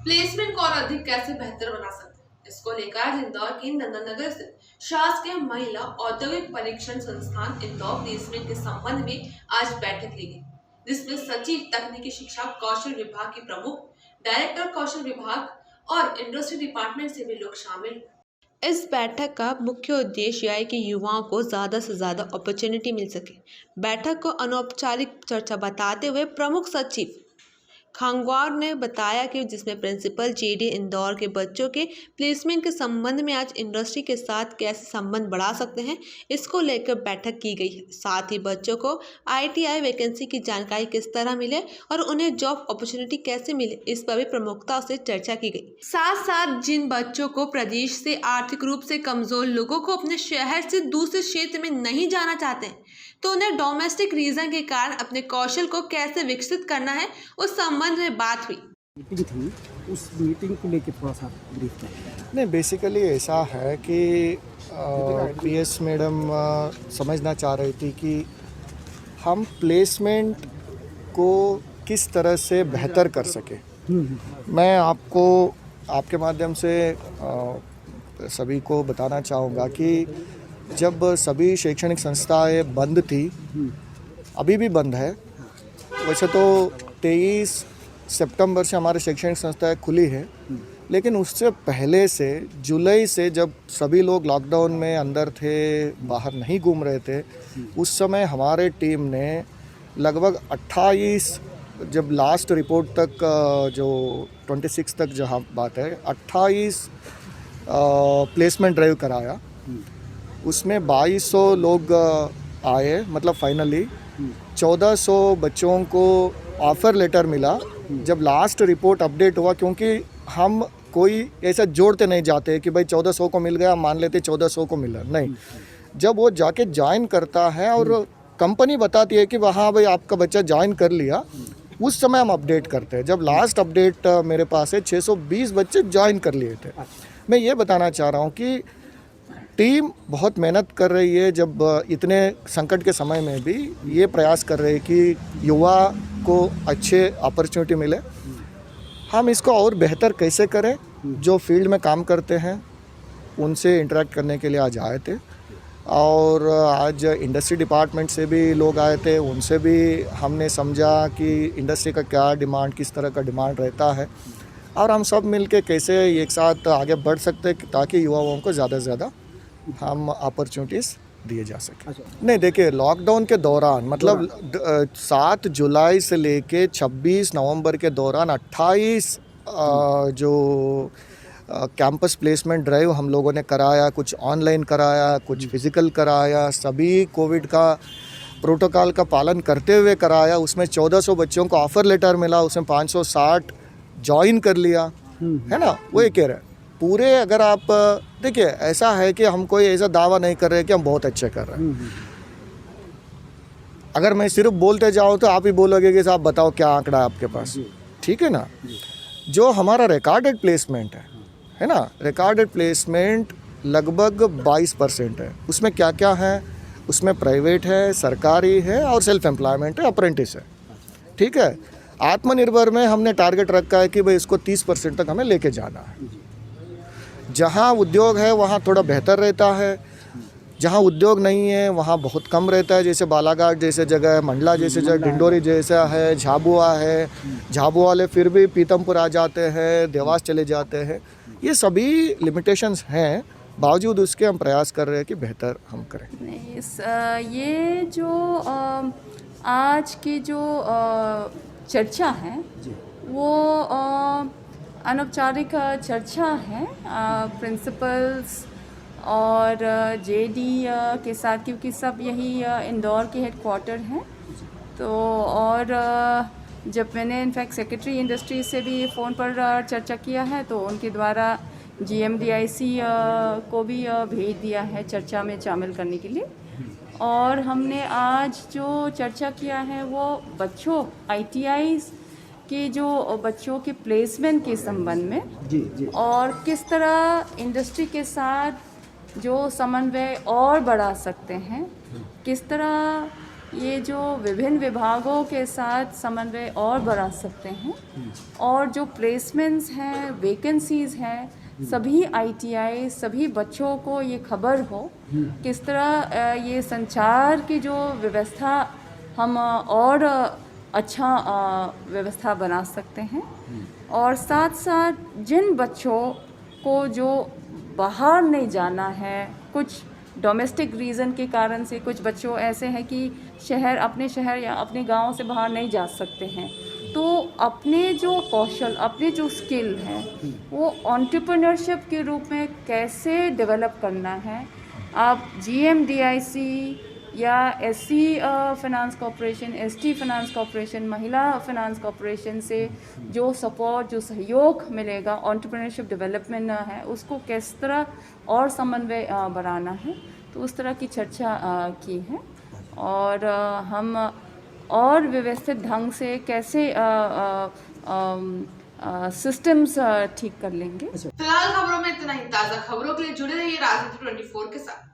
Placement को और अधिक कैसे बेहतर बना सकते हैं, इसको लेकर आज इंदौर के नंदनगर स्थित शासकीय महिला औद्योगिक परीक्षण संस्थान इंदौर प्लेसमेंट के संबंध में आज बैठक ली गई, जिसमें सचिव तकनीकी शिक्षा कौशल विभाग के प्रमुख, डायरेक्टर कौशल विभाग और इंडस्ट्री डिपार्टमेंट से भी लोग शामिल हुए। इस बैठक का मुख्य उद्देश्य यह है कि युवाओं को ज़्यादा से ज़्यादा अपॉर्चुनिटी मिल सके। बैठक को अनौपचारिक चर्चा बताते हुए प्रमुख सचिव खांगवार ने बताया कि जिसमें प्रिंसिपल जेडी इंदौर के बच्चों के प्लेसमेंट के संबंध में आज इंडस्ट्री के साथ कैसे संबंध बढ़ा सकते हैं, इसको लेकर बैठक की गई है। साथ ही बच्चों को आईटीआई वैकेंसी की जानकारी किस तरह मिले और उन्हें जॉब अपॉर्चुनिटी कैसे मिले, इस पर भी प्रमुखता से चर्चा की गई। साथ साथ जिन बच्चों को प्रदेश से आर्थिक रूप से कमजोर लोगों को अपने शहर से दूसरे क्षेत्र में नहीं जाना चाहते हैं, तो उन्हें डोमेस्टिक रीजन के कारण अपने कौशल को कैसे विकसित करना है, उस संबंध में बात हुई। मीटिंग थी, उस मीटिंग को लेकर थोड़ा सा ब्रीफ करें। नहीं, बेसिकली ऐसा है कि पीएस मैडम समझना चाह रही थी कि हम प्लेसमेंट को किस तरह से बेहतर कर सके। मैं आपको आपके माध्यम से सभी को बताना चाहूँगा कि जब सभी शैक्षणिक संस्थाएं बंद थी, अभी भी बंद है, वैसे तो 23 सितंबर से हमारे शैक्षणिक संस्थाएं खुली है, लेकिन उससे पहले से जुलाई से जब सभी लोग लॉकडाउन में अंदर थे, बाहर नहीं घूम रहे थे, उस समय हमारे टीम ने लगभग 28, जब लास्ट रिपोर्ट तक जो 26 तक जहाँ बात है, 28 प्लेसमेंट ड्राइव कराया। उसमें 2200 लोग आए, मतलब फाइनली 1400 बच्चों को ऑफ़र लेटर मिला। जब लास्ट रिपोर्ट अपडेट हुआ, क्योंकि हम कोई ऐसा जोड़ते नहीं जाते कि भाई 1400 को मिल गया, मान लेते 1400 को मिला, नहीं। जब वो जाके ज्वाइन करता है और कंपनी बताती है कि वहाँ भाई आपका बच्चा ज्वाइन कर लिया, उस समय हम अपडेट करते हैं। जब लास्ट अपडेट मेरे पास है, 620 बच्चे ज्वाइन कर लिए थे। मैं ये बताना चाह रहा हूँ कि टीम बहुत मेहनत कर रही है, जब इतने संकट के समय में भी ये प्रयास कर रहे हैं कि युवा को अच्छे अपॉर्चुनिटी मिले। हम इसको और बेहतर कैसे करें, जो फील्ड में काम करते हैं उनसे इंटरेक्ट करने के लिए आज आए थे, और आज इंडस्ट्री डिपार्टमेंट से भी लोग आए थे। उनसे भी हमने समझा कि इंडस्ट्री का क्या डिमांड, किस तरह का डिमांड रहता है, और हम सब मिलके कैसे एक साथ आगे बढ़ सकते हैं ताकि युवाओं को ज़्यादा से ज़्यादा हम अपॉर्चुनिटीज़ दिए जा सके। नहीं, देखिए, लॉकडाउन के दौरान मतलब 7 जुलाई से लेके 26 नवंबर के दौरान 28 जो कैंपस प्लेसमेंट ड्राइव हम लोगों ने कराया, कुछ ऑनलाइन कराया, कुछ फिज़िकल कराया, सभी कोविड का प्रोटोकॉल का पालन करते हुए कराया। उसमें 1400 बच्चों को ऑफ़र लेटर मिला, उसमें 560 ज्वाइन कर लिया, है ना। वो ये कह रहे हैं पूरे, अगर आप देखिए, ऐसा है कि हम कोई ऐसा दावा नहीं कर रहे कि हम बहुत अच्छे कर रहे हैं। अगर मैं सिर्फ बोलते जाऊँ तो आप ही बोलोगे कि साहब बताओ क्या आंकड़ा है आपके पास, ठीक है ना। जो हमारा रिकॉर्डेड प्लेसमेंट है ना, रिकॉर्डेड प्लेसमेंट लगभग 22% है। उसमें क्या क्या है, उसमें प्राइवेट है, सरकारी है और सेल्फ एम्प्लॉयमेंट है, अप्रेंटिस है, ठीक है। आत्मनिर्भर में हमने टारगेट रखा है कि भाई इसको 30% तक हमें लेके जाना है। जहाँ उद्योग है वहाँ थोड़ा बेहतर रहता है, जहाँ उद्योग नहीं है वहाँ बहुत कम रहता है। जैसे बालाघाट जैसे जगह है, मंडला जैसे जगह, डिंडोरी जैसा है, झाबुआ है, झाबुआ वाले फिर भी पीतमपुर आ जाते हैं, देवास चले जाते हैं। ये सभी लिमिटेशंस हैं, बावजूद उसके हम प्रयास कर रहे हैं कि बेहतर हम करें। ये जो आज की जो चर्चा है वो अनौपचारिक चर्चा है प्रिंसिपल्स और जेडी के साथ, क्योंकि सब यही इंदौर के हेडक्वार्टर हैं। तो और जब मैंने इनफैक्ट सेक्रेटरी इंडस्ट्री से भी फ़ोन पर चर्चा किया है, तो उनके द्वारा GMDIC को भी भेज दिया है चर्चा में शामिल करने के लिए। और हमने आज जो चर्चा किया है वो बच्चों ITIs के जो बच्चों के प्लेसमेंट के संबंध में जी। और किस तरह इंडस्ट्री के साथ जो समन्वय और बढ़ा सकते हैं, किस तरह ये जो विभिन्न विभागों के साथ समन्वय और बढ़ा सकते हैं और जो प्लेसमेंट्स हैं, वैकेंसीज़ हैं, सभी ITI सभी बच्चों को ये खबर हो किस तरह ये संचार की जो व्यवस्था हम और अच्छा व्यवस्था बना सकते हैं और साथ साथ जिन बच्चों को जो बाहर नहीं जाना है, कुछ डोमेस्टिक रीज़न के कारण से कुछ बच्चों ऐसे हैं कि अपने शहर या अपने गांव से बाहर नहीं जा सकते हैं, तो अपने जो कौशल, अपने जो स्किल हैं वो एंटरप्रेन्योरशिप के रूप में कैसे डेवलप करना है। आप GMDIC या SC finance corporation, ST finance corporation, महिला फाइनेंस कॉर्पोरेशन से जो सपोर्ट, जो सहयोग मिलेगा एंटरप्रेन्योरशिप डेवलपमेंट है, उसको किस तरह और समन्वय बढ़ाना है, तो उस तरह की चर्चा की है और हम और व्यवस्थित ढंग से कैसे सिस्टम्स ठीक कर लेंगे। फिलहाल खबरों में इतना ही। ताज़ा खबरों के लिए जुड़े रहिए राजनीति 24 के साथ।